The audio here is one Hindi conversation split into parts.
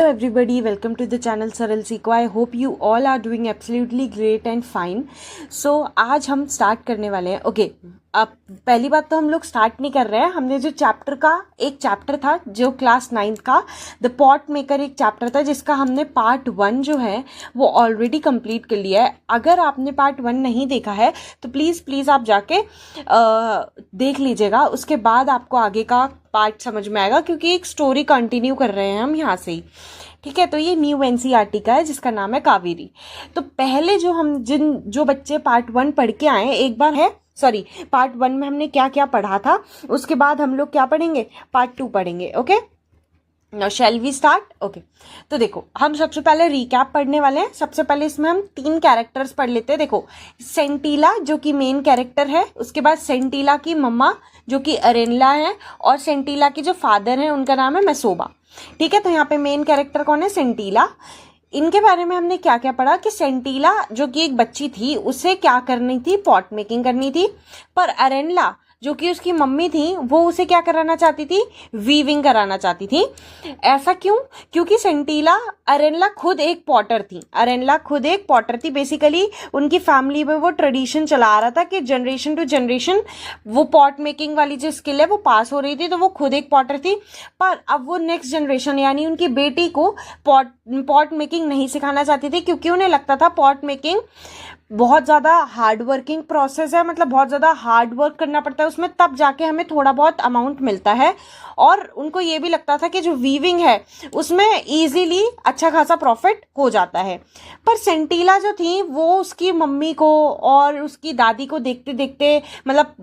everybody, welcome to the channel सरल सीखो. I hope you all are doing absolutely great and fine. So आज हम स्टार्ट करने वाले हैं. ओके, अब पहली बात तो हम लोग स्टार्ट नहीं कर रहे हैं. हमने जो चैप्टर का एक चैप्टर था जो क्लास 9th का द पॉट मेकर एक चैप्टर था जिसका हमने पार्ट 1 जो है वो ऑलरेडी कंप्लीट कर लिया है. अगर आपने पार्ट 1 नहीं देखा है तो प्लीज़ आप जाके देख लीजिएगा. उसके बाद आपको आगे का पार्ट समझ में आएगा क्योंकि एक स्टोरी कंटिन्यू कर रहे हैं हम यहाँ से ही. ठीक है, तो ये न्यू एनसीईआरटी का है जिसका नाम है कावेरी. तो पहले जो बच्चे पार्ट 1 पढ़ के आए एक बार है पार्ट 1 में हमने क्या क्या पढ़ा था, उसके बाद हम लोग क्या पढ़ेंगे, पार्ट 2 पढ़ेंगे. Okay, now shall we start. Okay, तो देखो हम सबसे पहले रिकैप पढ़ने वाले हैं. सबसे पहले इसमें हम 3 कैरेक्टर्स पढ़ लेते हैं. देखो, सेंटीला जो कि मेन कैरेक्टर है, उसके बाद सेंटीला की मम्मा जो कि अरेनला है, और सेंटीला के जो फादर हैं उनका नाम है मैसोबा. ठीक है, तो यहाँ पे मेन कैरेक्टर कौन है, सेंटीला. इनके बारे में हमने क्या क्या पढ़ा कि सेंटीला जो कि एक बच्ची थी उसे क्या करनी थी, पॉट मेकिंग करनी थी. पर अरेनला जो कि उसकी मम्मी थी वो उसे क्या कराना चाहती थी, वीविंग कराना चाहती थी. ऐसा क्यों? क्योंकि सेंटीला अरेनला खुद एक पॉटर थी. बेसिकली उनकी फैमिली में वो ट्रेडिशन चला आ रहा था कि जनरेशन टू जनरेशन वो पॉट मेकिंग वाली जो स्किल है वो पास हो रही थी. तो वो खुद एक पॉटर थी, पर अब वो नेक्स्ट जनरेशन यानी उनकी बेटी को पॉट मेकिंग नहीं सिखाना चाहती थी क्योंकि उन्हें लगता था पॉट मेकिंग बहुत ज़्यादा हार्ड वर्किंग प्रोसेस है. मतलब बहुत ज़्यादा हार्ड वर्क करना पड़ता है उसमें, तब जाके हमें थोड़ा बहुत अमाउंट मिलता है. और उनको ये भी लगता था कि जो वीविंग है उसमें इजीली अच्छा खासा प्रॉफिट हो जाता है. पर सेंटीला जो थी वो उसकी मम्मी को और उसकी दादी को देखते देखते, मतलब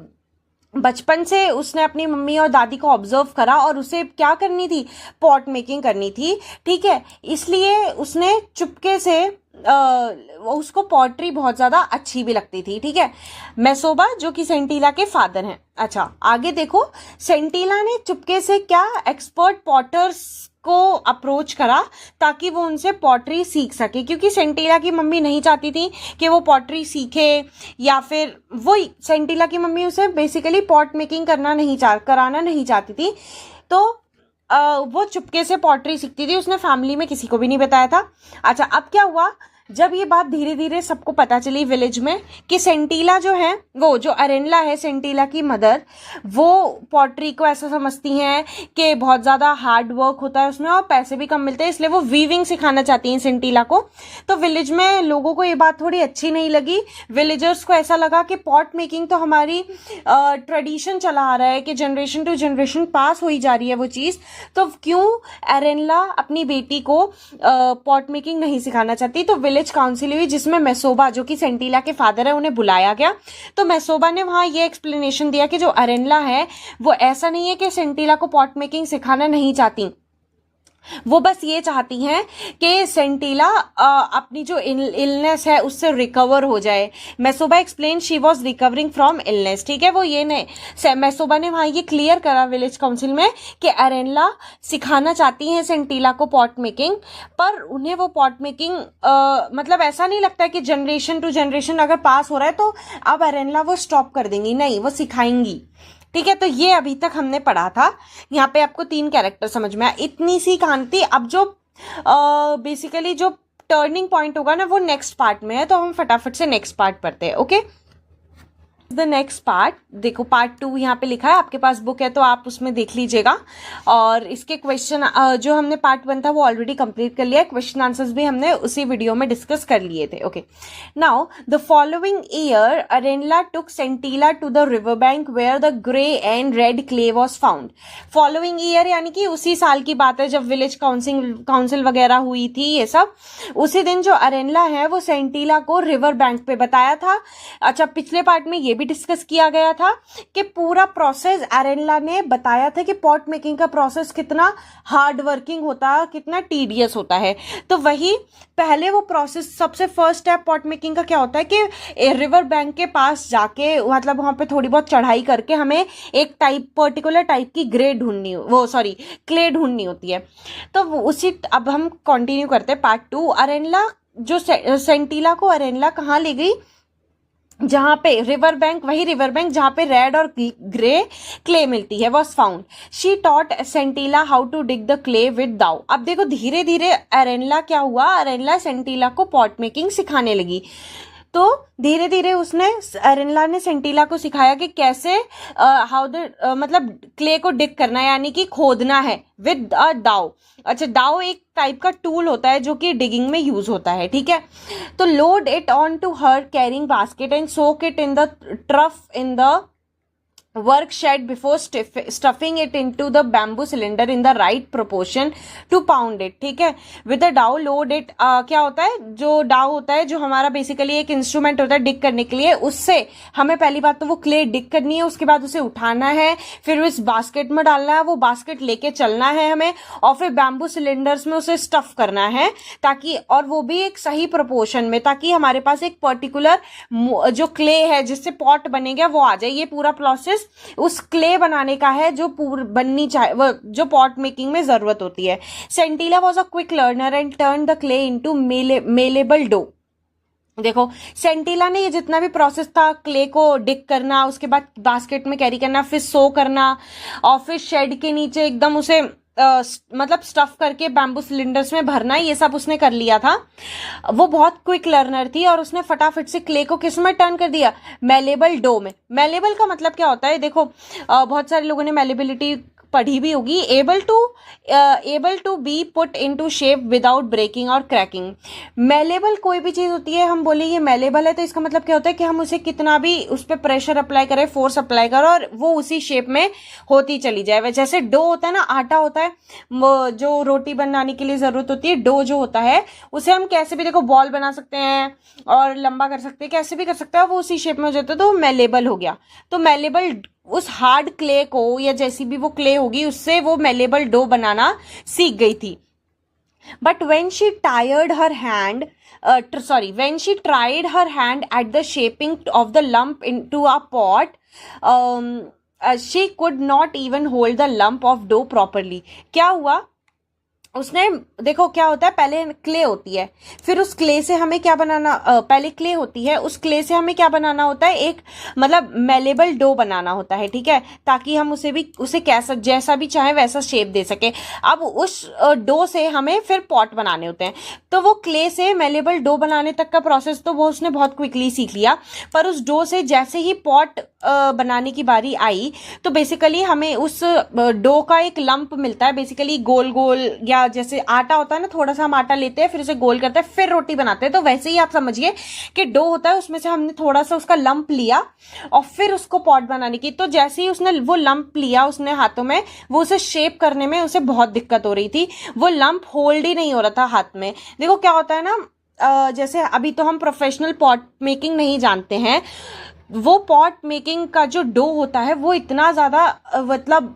बचपन से उसने अपनी मम्मी और दादी को ऑब्जर्व करा और उसे क्या करनी थी, पॉट मेकिंग करनी थी. ठीक है, इसलिए उसने चुपके से उसको पॉटरी बहुत ज़्यादा अच्छी भी लगती थी. ठीक है, मैसोबा जो कि सेंटीला के फादर हैं. अच्छा, आगे देखो, सेंटीला ने चुपके से क्या एक्सपर्ट पॉटर्स को अप्रोच करा ताकि वो उनसे पॉटरी सीख सके, क्योंकि सेंटीला की मम्मी नहीं चाहती थी कि वो पॉटरी सीखे, या फिर वो सेंटीला की मम्मी उसे बेसिकली पॉट मेकिंग कराना नहीं चाहती थी. तो वो चुपके से पॉटरी सीखती थी, उसने फैमिली में किसी को भी नहीं बताया था. अच्छा, अब क्या हुआ, जब ये बात धीरे धीरे सबको पता चली विलेज में कि सेंटीला जो है, वो जो अरेनला है सेंटीला की मदर, वो पॉटरी को ऐसा समझती हैं कि बहुत ज़्यादा हार्ड वर्क होता है उसमें और पैसे भी कम मिलते हैं, इसलिए वो वीविंग सिखाना चाहती हैं सेंटीला को. तो विलेज में लोगों को ये बात थोड़ी अच्छी नहीं लगी. विलेजर्स को ऐसा लगा कि पॉट मेकिंग तो हमारी ट्रेडिशन चला आ रहा है कि जनरेशन टू जनरेशन पास हो ही जा रही है वो चीज़, तो क्यों अरेनला अपनी बेटी को पॉट मेकिंग नहीं सिखाना चाहती. तो विलेज काउंसिल हुई जिसमें मैसोबा जो कि सेंटीला के फादर है उन्हें बुलाया गया. तो मैसोबा ने वहां ये एक्सप्लेनेशन दिया कि जो अरेनला है वो ऐसा नहीं है कि सेंटीला को पॉट मेकिंग सिखाना नहीं चाहती, वो बस ये चाहती हैं कि सेंटीला अपनी जो इलनेस है उससे रिकवर हो जाए. Mesoba explain she was recovering from illness. ठीक है, वो ये नहीं, मैसोबा ने वहाँ ये क्लियर करा विलेज काउंसिल में कि अरेनला सिखाना चाहती हैं सेंटीला को पॉट मेकिंग, पर उन्हें वो पॉट मेकिंग मतलब ऐसा नहीं लगता है कि जनरेशन टू जनरेशन अगर पास हो रहा है तो अब अरेनला वो स्टॉप कर देंगी, नहीं, वो सिखाएंगी. ठीक है, तो ये अभी तक हमने पढ़ा था. यहाँ पे आपको 3 कैरेक्टर समझ में आया, इतनी सी कहानी थी. अब जो बेसिकली जो टर्निंग पॉइंट होगा ना वो नेक्स्ट पार्ट में है, तो हम फटाफट से नेक्स्ट पार्ट पढ़ते हैं. Okay, the next part. देखो पार्ट 2 यहाँ पे लिखा है, आपके पास बुक है तो आप उसमें देख लीजिएगा. और इसके क्वेश्चन जो हमने पार्ट 1 था वो ऑलरेडी कंप्लीट कर लिया है. क्वेश्चन आंसर्स भी हमने उसी वीडियो में डिस्कस कर लिए थे. Okay, now the following year Arenla took Sentila to the river bank where the grey and red clay was found. Following year यानी कि उसी साल की बात है जब विलेज काउंसिल वगैरह हुई थी ये सब. उसी दिन जो अरेनला है वो सेंटीला को रिवर बैंक पे बताया था. अच्छा, पिछले पार्ट में ये भी डिस्कस किया गया था कि पूरा प्रोसेस अरेनला ने बताया था कि पॉट मेकिंग का प्रोसेस कितना हार्ड वर्किंग होता है, कितना टीडियस होता है. तो वही पहले वो प्रोसेस, सबसे फर्स्ट स्टेप पॉट मेकिंग का क्या होता है कि रिवर बैंक के पास जाके, मतलब वहां पे थोड़ी बहुत चढ़ाई करके हमें एक पर्टिकुलर टाइप की क्ले ढूंढनी होती है. तो उसी, अब हम कंटिन्यू करते हैं पार्ट 2. अरेनला जो सेंटीला को अरेनला कहाँ ले गई, जहाँ पे रिवर बैंक, वही रिवर बैंक जहाँ पे रेड और ग्रे क्ले मिलती है, was found. She taught Sentila how to dig the clay with dao. अब देखो धीरे धीरे अरेनला क्या हुआ, अरेनला सेंटिला को पॉट मेकिंग सिखाने लगी। तो धीरे धीरे उसने, अरेनला ने सेंटिला को सिखाया कि कैसे हाउ द मतलब क्ले को डिग करना है, यानी कि खोदना है विद अ दाव। अच्छा, दाव एक टाइप का टूल होता है जो कि डिगिंग में यूज होता है, ठीक है। तो load it on to her carrying basket and soak it in the trough in the work shed before stuffing it into the bamboo cylinder in the right proportion to pound it, ठीक है। with the dowel load it, क्या होता है, जो डाउ होता है, जो हमारा बेसिकली एक इंस्ट्रूमेंट होता है डिग करने के लिए, उससे हमें पहली बात तो वो क्ले डिग करनी है, उसके बाद उसे उठाना है, फिर उस बास्केट में डालना है, वो बास्केट लेके चलना है हमें, और फिर बैम्बू सिलेंडर्स में उसे स्टफ करना है, ताकि, और वो भी एक सही प्रोपोर्शन में, ताकि हमारे पास एक पर्टिकुलर जो क्ले है जिससे पॉट बनेगा वो आ जाए। ये पूरा प्रोसेस उस क्ले बनाने का है जो बननी चाहिए, जो पॉट मेकिंग में जरूरत होती है। Sentila was a quick learner and turn the clay into malleable dough. देखो सेंटिला ने ये जितना भी प्रोसेस था, क्ले को डिक करना, उसके बाद बास्केट में कैरी करना, फिर सो करना, और फिर शेड के नीचे एकदम उसे मतलब स्टफ करके बैम्बू सिलेंडर्स में भरना, ये सब उसने कर लिया था। वो बहुत क्विक लर्नर थी और उसने फटाफट से क्ले को किस में टर्न कर दिया, मेलेबल डो में। मेलेबल का मतलब क्या होता है, देखो बहुत सारे लोगों ने मेलेबिलिटी पढ़ी भी होगी। Able to be put into shape without breaking और क्रैकिंग। मेलेबल कोई भी चीज होती है, हम बोले ये मेलेबल है तो इसका मतलब क्या होता है कि हम उसे कितना भी उस पर प्रेशर अप्लाई करें, फोर्स अप्लाई करें, और वो उसी शेप में होती चली जाए। जैसे डो होता है ना, आटा होता है, जो रोटी बनाने के लिए जरूरत होती है, डो जो होता है उसे हम कैसे भी, देखो बॉल बना सकते हैं और लंबा कर सकते हैं, कैसे भी कर सकते हैं, वो उसी शेप में हो जाता है, तो मेलेबल हो गया। तो मेलेबल उस हार्ड क्ले को, या जैसी भी वो क्ले होगी, उससे वो मेलेबल डो बनाना सीख गई थी। But when she tried her hand at the shaping of the lump into a pot, she could not even hold the lump of dough properly। क्या हुआ, उसने, देखो क्या होता है, पहले क्ले होती है, फिर उस क्ले से हमें क्या बनाना, पहले क्ले होती है, उस क्ले से हमें क्या बनाना होता है, एक मतलब मेलेबल डो बनाना होता है, ठीक है, ताकि हम उसे कैसा, जैसा भी चाहे वैसा शेप दे सके। अब उस डो से हमें फिर पॉट बनाने होते हैं। तो वो क्ले से मेलेबल डो बनाने तक का प्रोसेस तो वो उसने बहुत क्विकली सीख लिया, पर उस डो से जैसे ही पॉट बनाने की बारी आई, तो बेसिकली हमें उस डो का एक लंप मिलता है, बेसिकली गोल गोल, या जैसे आटा होता है ना, थोड़ा सा हम आटा लेते हैं, फिर उसे गोल करते हैं, फिर रोटी बनाते हैं, तो वैसे ही आप समझिए कि डो होता है, उसमें से हमने थोड़ा सा उसका लंप लिया और फिर उसको पॉट बनाने की। तो जैसे ही उसने वो लंप लिया उसने हाथों में, वो उसे शेप करने में उसे बहुत दिक्कत हो रही थी, वो लंप होल्ड ही नहीं हो रहा था हाथ में। देखो क्या होता है ना, जैसे अभी तो हम प्रोफेशनल पॉट मेकिंग नहीं जानते हैं, वो पॉट मेकिंग का जो डो होता है वो इतना ज्यादा मतलब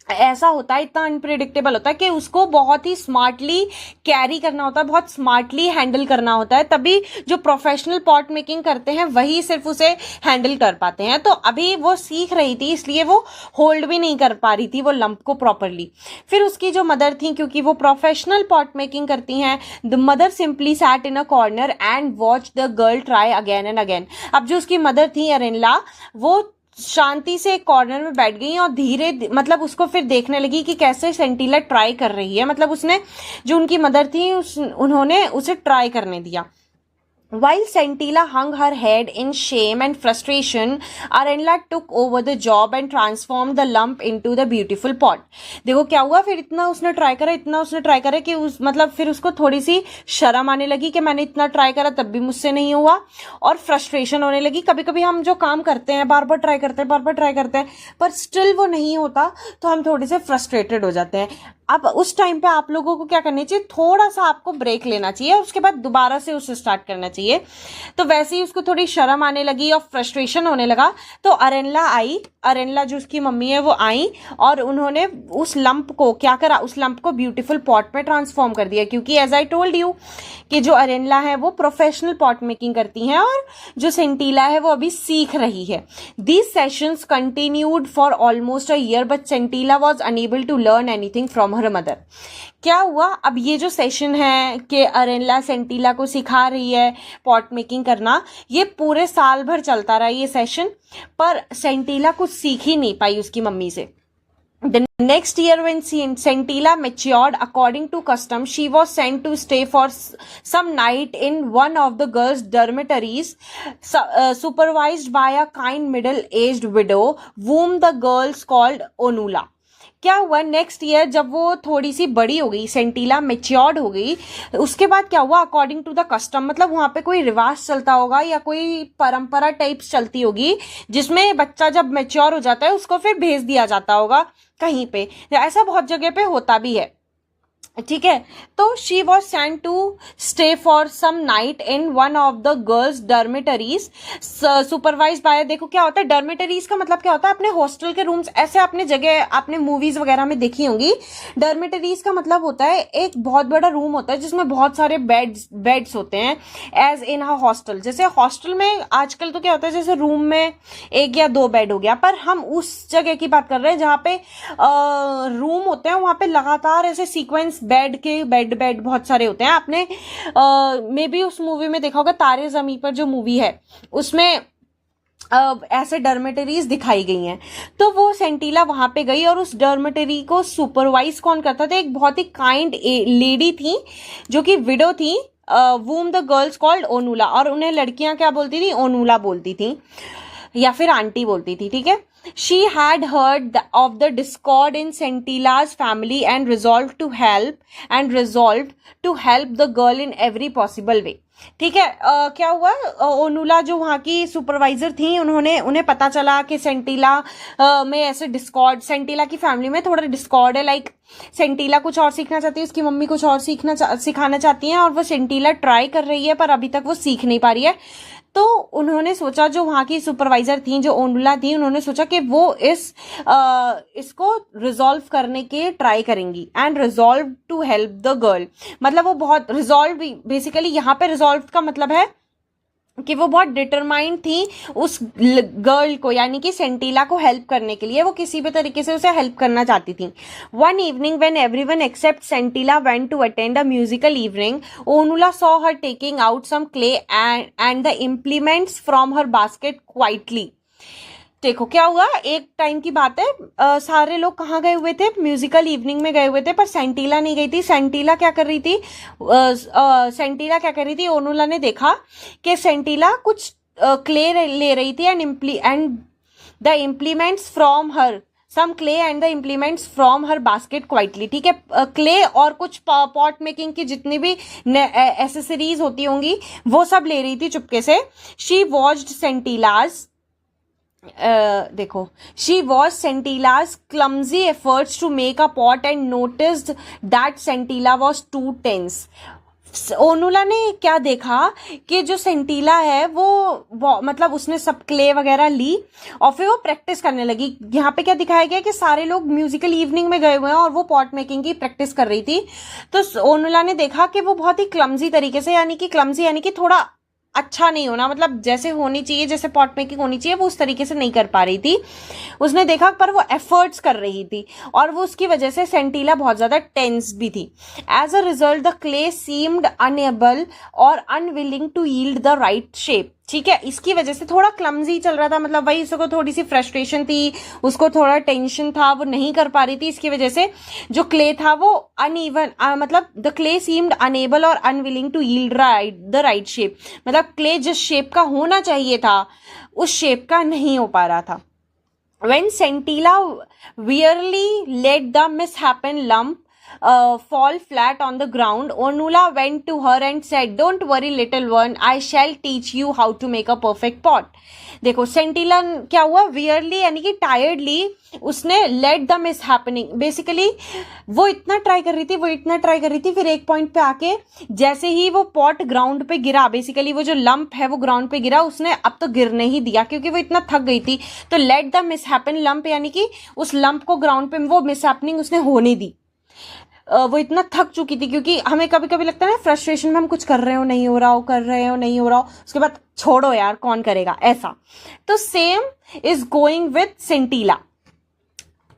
ऐसा होता है, इतना अनप्रिडिक्टेबल होता है कि उसको बहुत ही स्मार्टली कैरी करना होता है, बहुत स्मार्टली हैंडल करना होता है, तभी जो प्रोफेशनल पॉट मेकिंग करते हैं वही सिर्फ उसे हैंडल कर पाते हैं। तो अभी वो सीख रही थी, इसलिए वो होल्ड भी नहीं कर पा रही थी वो लंप को प्रॉपरली। फिर उसकी जो मदर थी, क्योंकि वो प्रोफेशनल पॉट मेकिंग करती हैं, the mother simply sat in a corner and watch the girl try again and again. अब जो उसकी मदर थी अरेनला, वो शांति से एक कॉर्नर में बैठ गई और धीरे मतलब उसको फिर देखने लगी कि कैसे सेंटिला ट्राई कर रही है। मतलब उसने, जो उनकी मदर थी, उन्होंने उसे ट्राई करने दिया। While Santilla hung her head in shame and frustration, Arenla took over the job and transformed the lump into the beautiful pot. देखो क्या हुआ, फिर इतना उसने ट्राई करा कि मतलब फिर उसको थोड़ी सी शर्म आने लगी कि मैंने इतना ट्राई करा तब भी मुझसे नहीं हुआ, और फ्रस्ट्रेशन होने लगी। कभी कभी हम जो काम करते हैं बार बार ट्राई करते हैं पर स्टिल वो नहीं होता, तो हम थोड़े से फ्रस्ट्रेटेड हो जाते हैं। अब उस टाइम पे आप लोगों को क्या करना चाहिए, थोड़ा सा आपको ब्रेक लेना चाहिए, उसके बाद दोबारा से उसे स्टार्ट करना चाहिए। तो वैसे ही उसको थोड़ी शर्म आने लगी और फ्रस्ट्रेशन होने लगा, तो अरेनला जो उसकी मम्मी है वो आई और उन्होंने उस लंप को क्या करा, उस लंप को ब्यूटीफुल पॉट में ट्रांसफॉर्म कर दिया। क्योंकि एज आई टोल्ड यू कि जो अरेनला है वो प्रोफेशनल पॉट मेकिंग करती हैं और जो सेंटिला है वो अभी सीख रही है। These sessions continued for almost a year but Sentila was unable to learn anything from her her mother. क्या हुआ, अब ये जो सेशन है कि अरेला सेंटिला को सिखा रही है पॉट मेकिंग करना, ये पूरे साल भर चलता रहा ये सेशन, पर सेंटिला कुछ सीख ही नहीं पाई उसकी मम्मी से। The next year, when Centilla matured, according to custom, she was sent to stay for some night in one of the girls' dormitories, supervised by a kind middle-aged widow, whom the girls called Onula. क्या हुआ, नेक्स्ट ईयर जब वो थोड़ी सी बड़ी हो गई, सेंटिला मेच्योर्ड हो गई, उसके बाद क्या हुआ, अकॉर्डिंग टू द कस्टम, मतलब वहां पे कोई रिवाज चलता होगा या कोई परंपरा टाइप्स चलती होगी, जिसमें बच्चा जब मेच्योर हो जाता है उसको फिर भेज दिया जाता होगा कहीं पे, ऐसा बहुत जगह पे होता भी है, ठीक है। तो she was sent to stay for some night in one of the girls dormitories, supervise by, देखो क्या होता है डॉर्मेटरीज का मतलब क्या होता है, अपने हॉस्टल के रूम्स, ऐसे आपने जगह आपने मूवीज वगैरह में देखी होंगी। डॉर्मेटरीज का मतलब होता है एक बहुत बड़ा रूम होता है जिसमें बहुत सारे बेड्स होते हैं, एज इन अ हॉस्टल। जैसे हॉस्टल में आजकल तो क्या होता है, जैसे रूम में 1 या 2 बेड हो गया, पर हम उस जगह की बात कर रहे हैं जहाँ पे रूम होते हैं, वहां पे लगातार ऐसे सीक्वेंस बेड बहुत सारे होते हैं। आपने मे बी उस मूवी में देखा होगा, तारे ज़मीं पर जो मूवी है, उसमें ऐसे डॉर्मेटरीज दिखाई गई हैं। तो वो सेंटिला वहां पे गई और उस डॉर्मेटरी को सुपरवाइज कौन करता था, एक बहुत ही काइंड लेडी थी जो कि विडो थी, वूम द गर्ल्स कॉल्ड ओनुला, और उन्हें लड़कियां क्या बोलती थी, ओनुला बोलती थी या फिर आंटी बोलती थी, ठीक है। She had heard of the discord in Centilla's family and resolved to help the girl in every possible way. ठीक है, क्या हुआ, ओनुला जो वहाँ की सुपरवाइजर थी, उन्हें पता चला कि सेंटिला में ऐसे डिस्कॉर्ड, सेंटिला की फैमिली में थोड़ा डिस्कॉर्ड है, लाइक सेंटिला कुछ और सीखना चाहती है, उसकी मम्मी कुछ और सिखाना चाहती हैं, और वो सेंटिला ट्राई कर रही है पर अभी तक वो सीख नहीं पा रही है। तो उन्होंने सोचा, जो वहां की सुपरवाइजर थी, जो ओनुला थी, उन्होंने सोचा कि वो इसको रिजॉल्व करने के ट्राई करेंगी, and resolve to help the girl, मतलब वो बहुत रिजॉल्व, बेसिकली यहाँ पे रिजॉल्व का मतलब है कि वो बहुत डिटरमाइंड थी उस गर्ल को, यानी कि सेंटिला को हेल्प करने के लिए, वो किसी भी तरीके से उसे हेल्प करना चाहती थी। One evening when everyone except Sentila went to attend a musical evening, Onula saw her taking out some clay and the implements from her basket quietly. देखो क्या हुआ, एक टाइम की बात है, सारे लोग कहाँ गए हुए थे, म्यूजिकल इवनिंग में गए हुए थे, पर सेंटिला नहीं गई थी। सेंटिला क्या कर रही थी, ओनुला ने देखा कि सेंटिला कुछ क्ले ले रही थी, and the implements from her some clay and the implements from her basket quietly, ठीक है। क्ले और कुछ पॉट मेकिंग की जितनी भी एसेसरीज होती होंगी वो सब ले रही थी चुपके से। शी वॉच्ड सेंटिलाज, देखो, she was Centilla's clumsy efforts to make a pot and noticed that Centilla was too tense. ओनुला ने क्या देखा कि जो सेंटिला है वो मतलब उसने सब क्ले वगैरह ली और फिर वो प्रैक्टिस करने लगी। यहाँ पे क्या दिखाया गया कि सारे लोग म्यूजिकल इवनिंग में गए हुए हैं और वो पॉट मेकिंग की प्रैक्टिस कर रही थी। तो ओनुला ने देखा कि वो बहुत ही क्लमजी तरीके से, यानी कि थोड़ा अच्छा नहीं होना, मतलब जैसे होनी चाहिए, जैसे पॉट मेकिंग होनी चाहिए, वो उस तरीके से नहीं कर पा रही थी। उसने देखा पर वो एफर्ट्स कर रही थी और वो उसकी वजह से सेंटिला बहुत ज्यादा टेंस भी थी। As a result the clay seemed unable और unwilling to yield the right shape, ठीक है। इसकी वजह से थोड़ा क्लमजी चल रहा था, मतलब वही उसको थोड़ी सी फ्रस्ट्रेशन थी, उसको थोड़ा टेंशन था, वो नहीं कर पा रही थी। इसकी वजह से जो क्ले था वो अनइवन, मतलब द क्ले सीम्ड अनएबल और unwilling to yield the right shape, मतलब क्ले जिस शेप का होना चाहिए था उस शेप का नहीं हो पा रहा था। When Centilla wearily let the mishapen lump fall flat on the ground, Onula went to her and said, "Don't worry, little one. I shall teach you how to make a perfect pot." देखो सेंटिला क्या हुआ, वियरली यानी कि टायर्डली उसने let the miss happening, basically वो इतना ट्राई कर रही थी, फिर एक पॉइंट पे आके जैसे ही वो पॉट ग्राउंड पे गिरा, बेसिकली वो जो लंप है वो ग्राउंड पे गिरा, उसने अब तो गिरने ही दिया क्योंकि वो इतना थक गई थी। तो let the miss happen lump, यानी कि उस लंप को ग्राउंड पे वो मिस हैपनिंग उसने होने दी। वो इतना थक चुकी थी, क्योंकि हमें कभी कभी लगता है ना फ्रस्ट्रेशन में हम कुछ कर रहे हो नहीं हो रहा हो, उसके बाद छोड़ो यार कौन करेगा, ऐसा। तो सेम इज गोइंग विथ सेंटिला।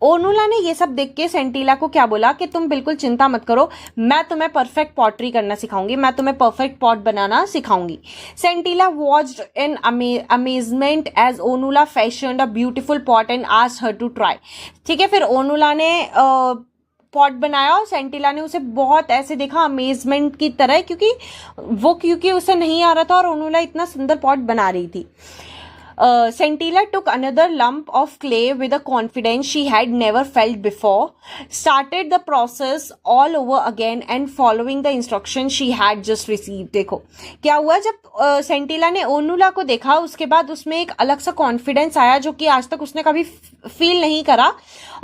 ओनुला ने ये सब देख के सेंटीला को क्या बोला कि तुम बिल्कुल चिंता मत करो, मैं तुम्हें परफेक्ट पॉटरी करना सिखाऊंगी, मैं तुम्हें परफेक्ट पॉट बनाना सिखाऊंगी। Sentila watched in amazement as Onula fashioned a beautiful pot and asked her to try. ठीक है, फिर ओनुला ने पॉट बनाया और सेंटीला ने उसे बहुत ऐसे देखा अमेजमेंट की तरह, क्योंकि उसे नहीं आ रहा था और ओनुला इतना सुंदर पॉट बना रही थी। Sentila took another lump of clay with a confidence she had never felt before, started the process all over again and following the instructions she had just received। देखो क्या हुआ, जब सेंटीला ने ओनुला को देखा उसके बाद उसमें एक अलग सा कॉन्फिडेंस आया जो कि आज तक उसने कभी फील नहीं करा,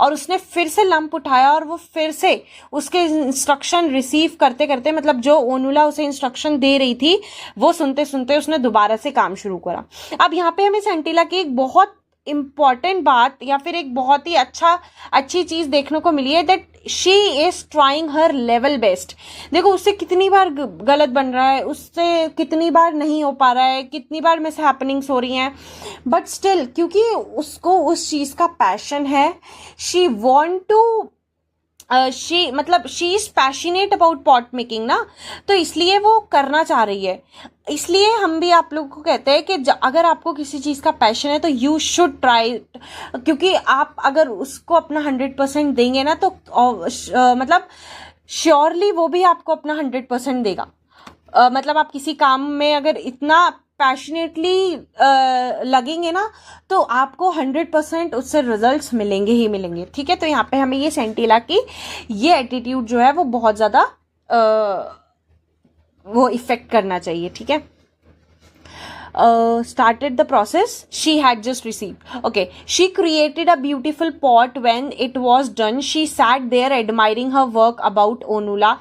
और उसने फिर से लंप उठाया और वो फिर से उसके इंस्ट्रक्शन रिसीव करते करते, मतलब जो ओनुला उसे इंस्ट्रक्शन दे रही थी वो सुनते सुनते उसने दोबारा से काम शुरू करा। अब यहाँ पे हमें सेंटीला की एक बहुत इंपॉर्टेंट बात या फिर एक बहुत ही अच्छी चीज देखने को मिली है, that she is trying her level best. देखो उससे कितनी बार गलत बन रहा है, उससे कितनी बार नहीं हो पा रहा है, कितनी बार मिस हैपनिंग्स हो रही हैं, बट स्टिल क्योंकि उसको उस चीज का पैशन है, she want to she is passionate about pot making ना, तो इसलिए वो करना चाह रही है। इसलिए हम भी आप लोगों को कहते हैं कि अगर आपको किसी चीज़ का पैशन है तो यू शुड ट्राई, क्योंकि आप अगर उसको अपना 100% देंगे ना तो मतलब श्योरली वो भी आपको अपना 100% देगा। मतलब आप किसी काम में अगर इतना पैशनेटली लगेंगे ना तो आपको 100% उससे रिजल्ट्स मिलेंगे ही मिलेंगे। ठीक है, तो यहाँ पे हमें ये सेंटीला की ये एटीट्यूड जो है वो बहुत ज़्यादा वो इफेक्ट करना चाहिए। ठीक है, started the process she had just received. Okay, she created a beautiful pot. When it was done, she sat there admiring her work about Onula.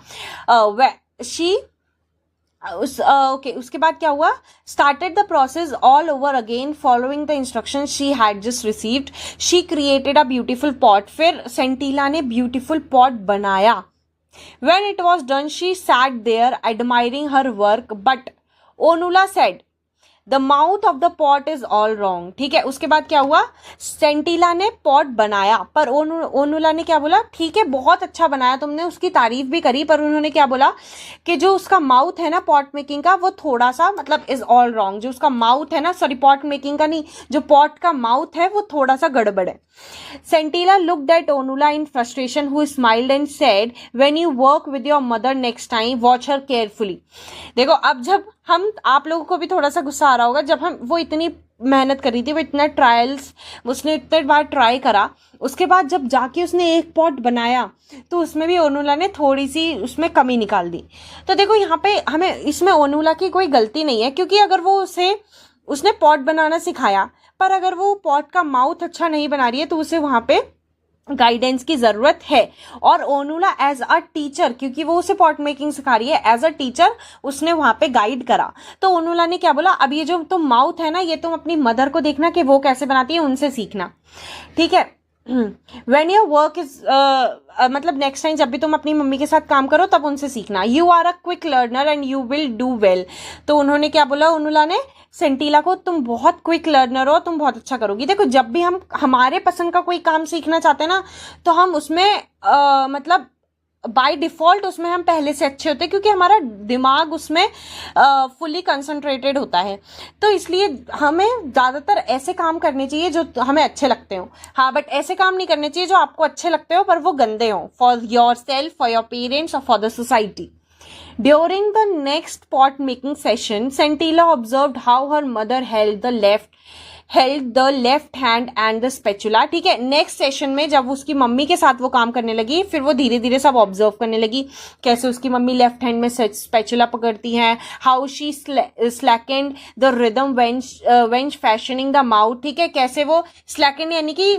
उसके बाद क्या हुआ, started the process all over again following the instructions she had just received. She created a beautiful pot. फिर सेंटीला ने beautiful pot बनाया। When it was done, she sat there admiring her work, but Onula said, the mouth of the pot is all wrong. ठीक है, उसके बाद क्या हुआ, सेंटीला ने पॉट बनाया पर ओनुला ने क्या बोला, ठीक है बहुत अच्छा बनाया तुमने, उसकी तारीफ भी करी, पर उन्होंने क्या बोला कि जो उसका माउथ है ना पॉट मेकिंग का वो थोड़ा सा मतलब इज ऑल रॉन्ग। जो उसका माउथ है ना, सॉरी पॉट मेकिंग का नहीं, जो पॉट का माउथ है वो थोड़ा सा गड़बड़ है। Sentila looked at Onula in frustration who smiled and said, when you work with your mother next time watch her carefully. देखो अब जब हम आप लोगों को भी थोड़ा सा गुस्सा आ रहा होगा, जब वो इतनी मेहनत कर रही थी, वो इतना ट्रायल्स उसने इतने बार ट्राई करा, उसके बाद जब जाके उसने एक पॉट बनाया तो उसमें भी ओनुला ने थोड़ी सी उसमें कमी निकाल दी। तो देखो यहाँ पे हमें इसमें ओनुला की कोई गलती नहीं है, क्योंकि अगर वो उसने पॉट बनाना सिखाया पर अगर वो पॉट का माउथ अच्छा नहीं बना रही है तो उसे वहां पे गाइडेंस की जरूरत है। और ओनुला एज अ टीचर, क्योंकि वो उसे पॉट मेकिंग सिखा रही है, एज अ टीचर उसने वहां पे गाइड करा। तो ओनुला ने क्या बोला, अब ये जो तुम माउथ है ना, ये तुम अपनी मदर को देखना कि वो कैसे बनाती है, उनसे सीखना। ठीक है, When your work is मतलब नेक्स्ट टाइम जब भी तुम अपनी मम्मी के साथ काम करो तब उनसे सीखना। You are a quick learner and you will do well. तो उन्होंने क्या बोला, ओनुला ने सेंटीला को, तुम बहुत क्विक लर्नर हो, तुम बहुत अच्छा करोगी। देखो जब भी हम हमारे पसंद का कोई काम सीखना चाहते हैं ना तो हम उसमें मतलब बाय डिफॉल्ट उसमें हम पहले से अच्छे होते हैं, क्योंकि हमारा दिमाग उसमें फुली कंसंट्रेटेड होता है। तो इसलिए हमें ज़्यादातर ऐसे काम करने चाहिए जो हमें अच्छे लगते हो। हाँ, बट ऐसे काम नहीं करने चाहिए जो आपको अच्छे लगते हो पर वो गंदे हो, for yourself, for your parents और for the society. During the next pot making session, Sentila observed how her mother held the left hand and the spatula। ठीक है, नेक्स्ट सेशन में जब उसकी मम्मी के साथ वो काम करने लगी, फिर वो धीरे धीरे सब ऑब्जर्व करने लगी कैसे उसकी मम्मी लेफ्ट हैंड में स्पैचुला पकड़ती हैं, how she slackened the rhythm when fashioning the mouth. ठीक है, कैसे वो स्लैकेंड यानी कि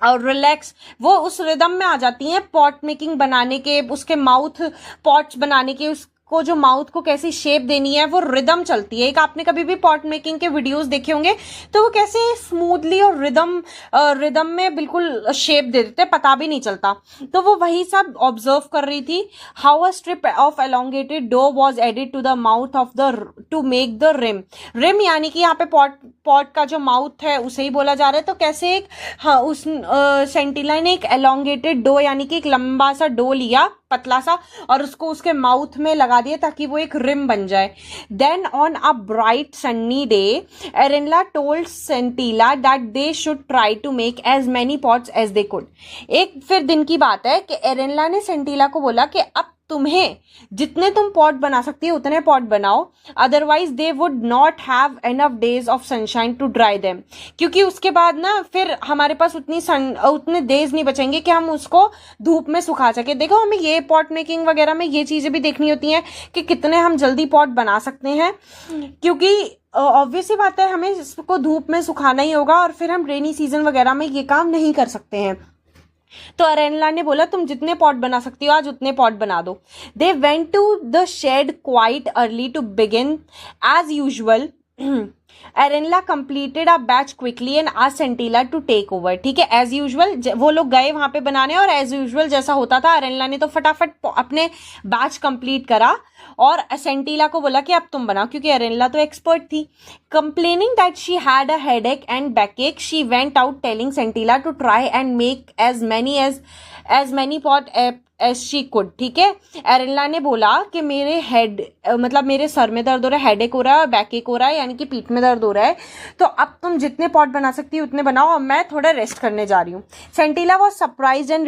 और रिलैक्स, वो उस रिदम में आ जाती हैं पॉट मेकिंग बनाने के, उसके माउथ पॉट्स बनाने के, को जो माउथ को कैसी शेप देनी है वो रिदम चलती है। एक आपने कभी भी पॉट मेकिंग के वीडियोस देखे होंगे तो वो कैसे स्मूथली और रिदम में बिल्कुल शेप दे देते, पता भी नहीं चलता। तो वो वही सब ऑब्जर्व कर रही थी। How a strip of elongated dough was added to the mouth of the to make the rim यानी कि यहाँ पे पॉट का जो माउथ है उसे ही बोला जा रहा है। तो कैसे एक उस सेंटिला ने एक एलोंगेटेड डो यानी कि एक लंबा सा डो लिया, पतला सा, और उसको उसके माउथ में लगा दिया ताकि वो एक रिम बन जाए। Then on a bright sunny day Arenla told Sentila that they should try to make as many pots as they could. एक फिर दिन की बात है कि एरेनला ने सेंटिला को बोला कि अब तुम्हें जितने तुम पॉट बना सकती हो उतने पॉट बनाओ, otherwise they would not have enough days of sunshine to dry them. क्योंकि उसके बाद ना फिर हमारे पास उतने डेज नहीं बचेंगे कि हम उसको धूप में सुखा सके। देखो हमें ये पॉट मेकिंग वगैरह में ये चीजें भी देखनी होती हैं कि कितने हम जल्दी पॉट बना सकते हैं, क्योंकि ऑब्वियस सी बात है हमें इसको धूप में सुखाना ही होगा और फिर हम रेनी सीजन वगैरह में ये काम नहीं कर सकते हैं। तो अरेनला ने बोला तुम जितने पॉट बना सकती हो आज उतने पॉट बना दो। They went to the shed quite early to begin as usual. Arenla completed a batch quickly and asked Sentila to take over. ठीक है, एज यूजुअल वो लोग गए वहां पे बनाने और एज यूजुअल जैसा होता था एरेनला ने तो फटाफट अपने बैच कंप्लीट करा और सेंटिला को बोला कि अब तुम बनाओ, क्योंकि एरेनला तो एक्सपर्ट थी। Complaining that she had a headache and backache she went out telling Sentila to try and make as many pot as she could. ठीक है, एरेनला ने बोला कि मेरे सर में दर्द हो रहा है, हेडेक हो रहा है और बैकएक हो रहा है यानी कि पीठ में दर्द हो रहा है, तो अब तुम जितने पॉट बना सकती हो उतने बनाओ और मैं थोड़ा रेस्ट करने जा रही हूँ। Sentila was surprised and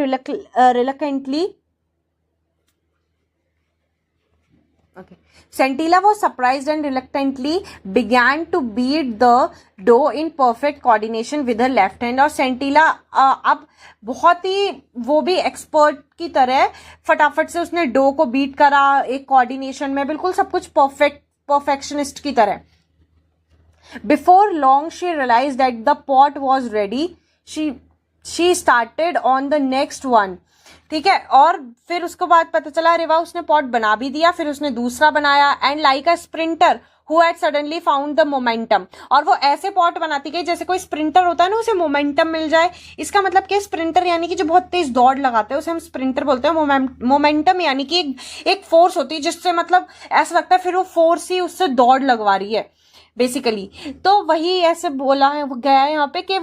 reluctantly Santilla was surprised and reluctantly began to beat the dough in perfect coordination with her left hand। और सेंटिला अब बहुत ही वो भी एक्सपर्ट की तरह फटाफट से उसने डो को बीट करा एक कोऑर्डिनेशन में, बिल्कुल सब कुछ परफेक्शनिस्ट की तरह। Before long she realized that the pot was ready। She started on the next one। ठीक है, और फिर उसके बाद पता चला अरे वाह उसने पॉट बना भी दिया, फिर उसने दूसरा बनाया। And like a sprinter who had suddenly found the momentum. और वो ऐसे पॉट बनाती गई जैसे कोई स्प्रिंटर होता है ना, उसे मोमेंटम मिल जाए। इसका मतलब क्या, स्प्रिंटर यानी कि जो बहुत तेज दौड़ लगाते हैं उसे हम स्प्रिंटर बोलते हैं। मोमेंटम यानी कि एक फोर्स होती है जिससे मतलब ऐसा लगता है फिर वो फोर्स ही उससे दौड़ लगवा रही है बेसिकली। तो वही ऐसे बोला है गया है यहाँ पे कि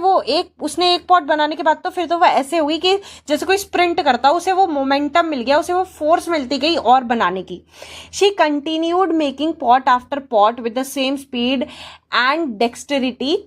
उसने एक पॉट बनाने के बाद तो फिर तो वो ऐसे हुई कि जैसे कोई स्प्रिंट करता, उसे वो मोमेंटम मिल गया, उसे वो फोर्स मिलती गई और बनाने की। She continued making pot after pot with the same speed and dexterity.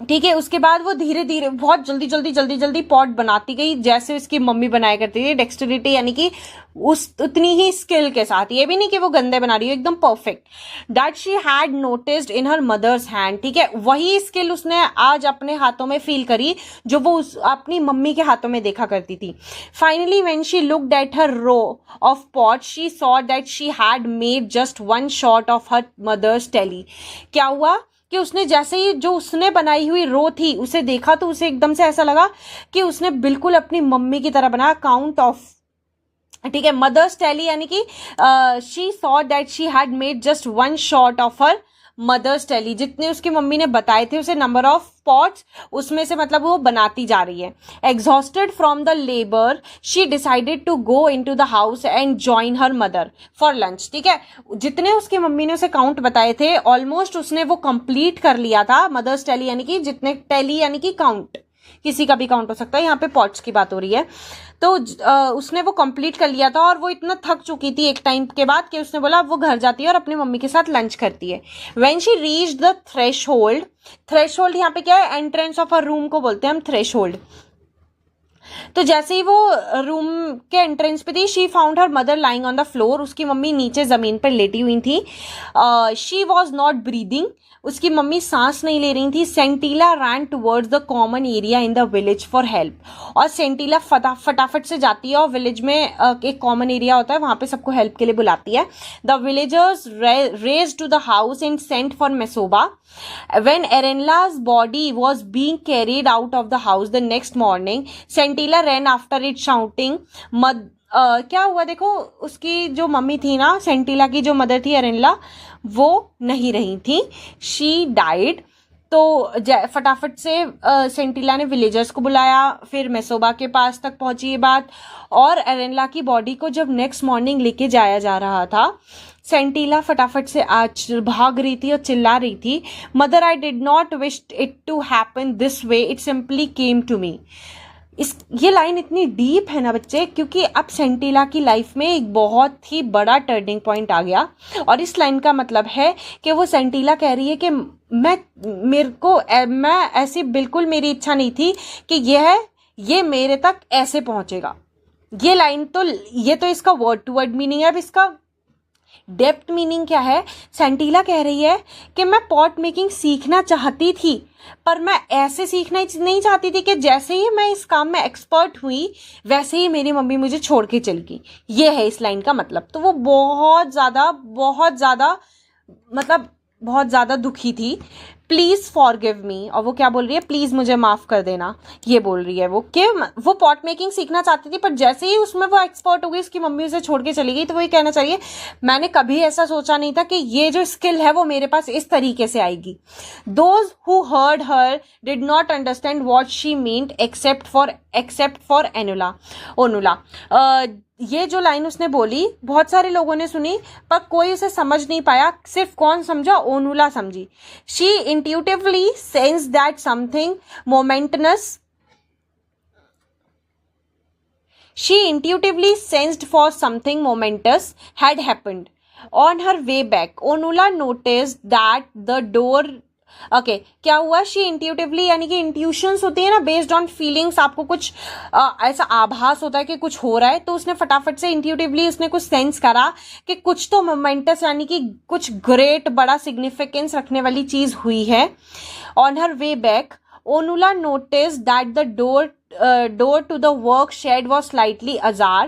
ठीक है, उसके बाद वो धीरे धीरे बहुत जल्दी पॉट बनाती गई जैसे उसकी मम्मी बनाया करती थी। डेक्सटेरिटी यानी कि उतनी ही स्किल के साथ, ये भी नहीं कि वो गंदे बना रही हो, एकदम perfect. That she had noticed in her mother's hand. ठीक है, वही स्किल उसने आज अपने हाथों में फील करी जो वो अपनी मम्मी के हाथों में देखा करती थी। Finally when she looked at her row of pot she saw that she had made just one shot of her mother's tally. क्या हुआ कि उसने जैसे ही जो उसने बनाई हुई रो थी उसे देखा तो उसे एकदम से ऐसा लगा कि उसने बिल्कुल अपनी मम्मी की तरह बनाया। काउंट ऑफ, ठीक है, मदर्स टेली यानी कि she saw that she had made just one shot of her mother's tally. जितने उसकी मम्मी ने बताए थे उसे नंबर ऑफ पॉट्स, उसमें से मतलब वो बनाती जा रही है। Exhausted from the labour she decided to go into the house and join her mother for lunch. ठीक है, जितने उसकी मम्मी ने उसे काउंट बताए थे ऑलमोस्ट उसने वो कंप्लीट कर लिया था। मदर्स टेली यानी कि जितने, टेली यानी कि काउंट, किसी का भी काउंट हो सकता है, यहाँ पे पॉट्स की बात हो रही है। तो उसने वो कंप्लीट कर लिया था और वो इतना थक चुकी थी एक टाइम के बाद कि उसने बोला अब वो घर जाती है और अपनी मम्मी के साथ लंच करती है। When she reach the threshold यहाँ पे क्या है, एंट्रेंस ऑफ अ रूम को बोलते हैं हम थ्रेशोल्ड। तो जैसे ही वो रूम के एंट्रेंस पे थी she found her mother lying on the floor. उसकी मम्मी नीचे जमीन पर लेटी हुई थी। शी वॉज नॉट ब्रीदिंग, उसकी मम्मी सांस नहीं ले रही थी। Sentila ran towards the common area in the village for help. और सेंटिला फटाफट से जाती है और विलेज में एक कॉमन एरिया होता है, वहां पे सबको हेल्प के लिए बुलाती है। The villagers raced to the house and sent for Mesoba. When Erenla's body was being carried out of the house the next morning, Santilla ran after it shouting, क्या हुआ देखो, उसकी जो मम्मी थी ना, सेंटिला की जो मदर थी अरेनला, वो नहीं रही थी, शी डाइड। तो फटाफट से सेंटिला ने विलेजर्स को बुलाया, फिर मेसोबा के पास तक पहुंची ये बात। और अरेनला की बॉडी को जब नेक्स्ट मॉर्निंग लेके जाया जा रहा था, सेंटिला फटाफट से आज भाग रही थी और चिल्ला रही थी, mother I did not wish it to happen this way, it simply came to me. ये लाइन इतनी डीप है ना बच्चे, क्योंकि अब सेंटिला की लाइफ में एक बहुत ही बड़ा टर्निंग पॉइंट आ गया। और इस लाइन का मतलब है कि वो सेंटिला कह रही है कि मैं ऐसी बिल्कुल मेरी इच्छा नहीं थी कि ये मेरे तक ऐसे पहुंचेगा। ये तो इसका वर्ड टू वर्ड मीनिंग है। अब इसका डेप्थ मीनिंग क्या है? सेंटिला कह रही है कि मैं पॉट मेकिंग सीखना चाहती थी, पर मैं ऐसे सीखना नहीं चाहती थी कि जैसे ही मैं इस काम में एक्सपर्ट हुई वैसे ही मेरी मम्मी मुझे छोड़ के चल गई। ये है इस लाइन का मतलब। तो वो बहुत ज़्यादा दुखी थी। प्लीज़ फॉरगिव मी, और वो क्या बोल रही है? प्लीज़ मुझे माफ़ कर देना, ये बोल रही है वो कि वो पॉट मेकिंग सीखना चाहती थी, पर जैसे ही उसमें वो एक्सपर्ट हो गई, उसकी मम्मी उसे छोड़ के चली गई। तो वही कहना चाहिए, मैंने कभी ऐसा सोचा नहीं था कि ये जो स्किल है वो मेरे पास इस तरीके से आएगी। Those who heard her did not understand what she meant except for Onula. ये जो लाइन उसने बोली बहुत सारे लोगों ने सुनी, पर कोई उसे समझ नहीं पाया। सिर्फ कौन समझा? ओनुला समझी। She intuitively sense that something momentous She intuitively sensed for something momentous had happened. On her way back, Onula noticed that the door क्या हुआ? शी इंट्यूटिवली, यानी कि इंट्यूशंस होती है ना, बेस्ड ऑन फीलिंग्स। आपको कुछ ऐसा आभास होता है कि कुछ हो रहा है, तो उसने फटाफट से इंट्यूटिवली उसने कुछ सेंस करा कि कुछ तो मोमेंटस, यानी कि कुछ ग्रेट बड़ा सिग्निफिकेंस रखने वाली चीज हुई है। On her way back, Onula notice that the door to the work shed was slightly ajar.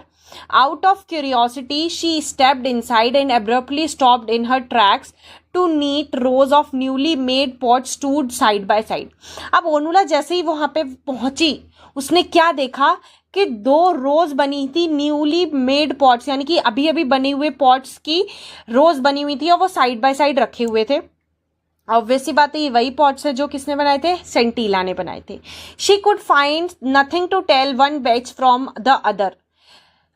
Out of curiosity, she stepped inside and abruptly stopped in her tracks. Two neat rows of newly made pots stood side by side. अब ओनुला जैसे ही वहां पे पहुंची, उसने क्या देखा कि 2 रोज बनी थी न्यूली मेड पॉट्स, यानी कि अभी अभी बने हुए पॉट्स की रोज बनी हुई थी और वो साइड बाय साइड रखे हुए थे। ऑब्वियसली बात है, ये वही पॉट्स है जो किसने बनाए थे? सेंटिला ने बनाए थे। She could find nothing to tell one batch from the other.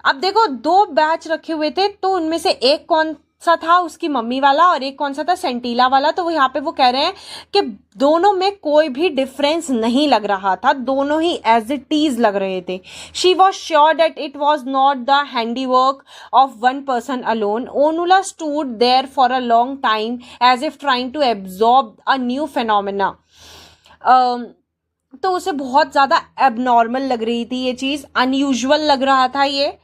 अब देखो 2 बैच रखे हुए थे, तो उनमें से एक कौन सा था? उसकी मम्मी वाला, और एक कौन सा था? सेंटिला वाला। तो यहाँ पे वो कह रहे हैं कि दोनों में कोई भी डिफरेंस नहीं लग रहा था, दोनों ही एज इट इज लग रहे थे। She was sure that it was not the handiwork of one person alone. Onula stood there for a long time as if trying to absorb a new phenomena. तो उसे बहुत ज्यादा एबनॉर्मल लग रही थी ये चीज, अनयूजुअल लग रहा था ये।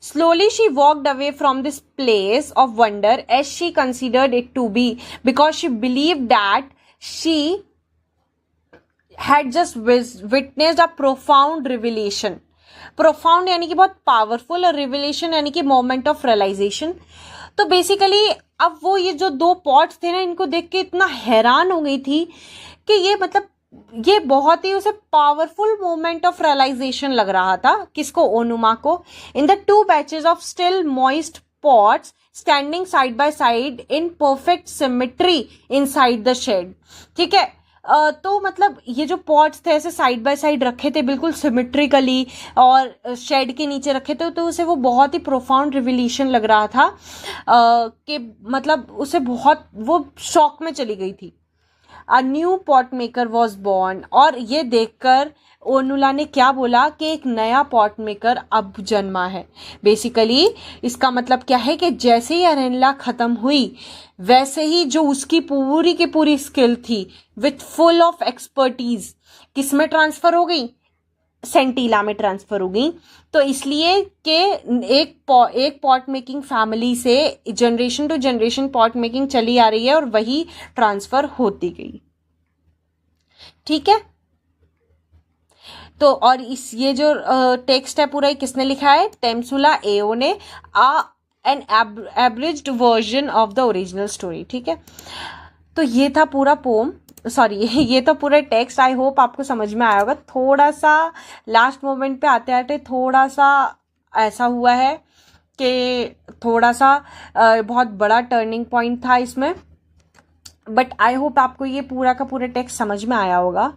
Slowly she walked away from this place of wonder, as she considered it to be, because she believed that she had just witnessed a profound revelation. Profound यानी कि बहुत powerful, और revelation यानी कि moment of realization. तो बेसिकली अब वो ये जो 2 पॉट्स थे ना, इनको देख के इतना हैरान हो गई थी कि ये बहुत ही उसे पावरफुल मोमेंट ऑफ रियलाइजेशन लग रहा था। किसको? ओनुमा को। In the 2 batches of still moist pots standing side by side in perfect symmetry inside the shed. ठीक है, तो मतलब ये जो पॉट्स थे ऐसे साइड बाय साइड रखे थे बिल्कुल सिमेट्रिकली, और शेड के नीचे रखे थे, तो उसे वो बहुत ही प्रोफाउंड रिवल्यूशन लग रहा था कि मतलब उसे बहुत वो शॉक में चली गई थी। A new pot maker was born. और ये देखकर ओनुला ने क्या बोला कि एक नया पॉट मेकर अब जन्मा है। बेसिकली इसका मतलब क्या है कि जैसे ही अरेनला खत्म हुई, वैसे ही जो उसकी पूरी की पूरी स्किल थी विथ फुल ऑफ एक्सपर्टीज किस में ट्रांसफर हो गई? सेंटिला में ट्रांसफर हो गई। तो इसलिए कि एक पॉट मेकिंग फैमिली से generation to generation pot making चली आ रही है, और वही ट्रांसफर होती गई। ठीक है, तो और ये जो टेक्स्ट है पूरा, किसने लिखा है? टेम्सुला एओ ने, an abridged version of the original story. ठीक है, तो ये था पूरा पोम। सॉरी ये तो पूरा टेक्स्ट, आई होप आपको समझ में आया होगा। थोड़ा सा लास्ट मोमेंट पे आते आते थोड़ा सा ऐसा हुआ है कि थोड़ा सा बहुत बड़ा टर्निंग पॉइंट था इसमें, बट आई होप आपको ये पूरा का पूरा टेक्स्ट समझ में आया होगा।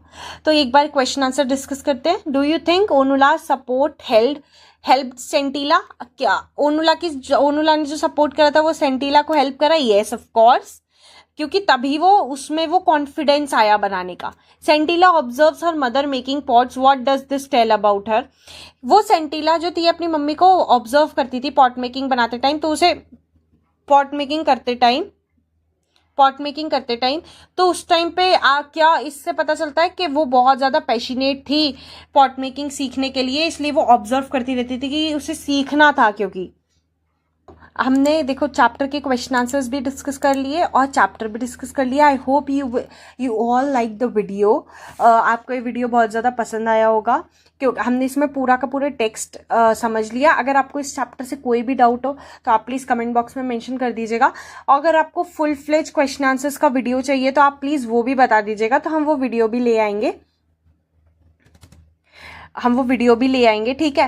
तो एक बार क्वेश्चन आंसर डिस्कस करते हैं। Do you think Onula support help Sentila? क्या ओनुला ने जो सपोर्ट करा था वो सेंटिला को हेल्प करा? येस ऑफ कोर्स, क्योंकि तभी वो उसमें वो कॉन्फिडेंस आया बनाने का। Sentila observes her mother making pots, what does this tell about her? वो सेंटिला जो थी अपनी मम्मी को ऑब्जर्व करती थी पॉट मेकिंग बनाते टाइम, तो उसे पॉट मेकिंग करते टाइम तो उस टाइम पे क्या इससे पता चलता है कि वो बहुत ज़्यादा पैशनेट थी पॉट मेकिंग सीखने के लिए, इसलिए वो ऑब्जर्व करती रहती थी कि उसे सीखना था। क्योंकि हमने देखो चैप्टर के क्वेश्चन आंसर्स भी डिस्कस कर लिए और चैप्टर भी डिस्कस कर लिया। I hope you all like the video. आपको ये वीडियो बहुत ज़्यादा पसंद आया होगा क्योंकि हमने इसमें पूरा का पूरा टेक्स्ट समझ लिया। अगर आपको इस चैप्टर से कोई भी डाउट हो तो आप प्लीज़ कमेंट बॉक्स में मेंशन कर दीजिएगा, और अगर आपको फुल फ्लेज क्वेश्चन आंसर्स का वीडियो चाहिए तो आप प्लीज़ वो भी बता दीजिएगा, तो हम वो वीडियो भी ले आएंगे। ठीक है,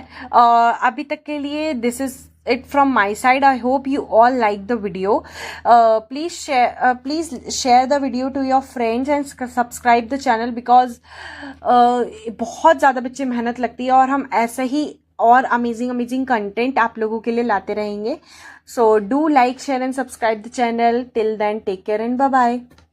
अभी तक के लिए this is it from my side. I hope you all like the video. Please share the video to your friends and subscribe the channel because बहुत ज़्यादा बच्चे मेहनत लगती है और हम ऐसे ही और अमेजिंग कंटेंट आप लोगों के लिए लाते रहेंगे. So do like, share and subscribe the channel. Till then, take care and bye bye.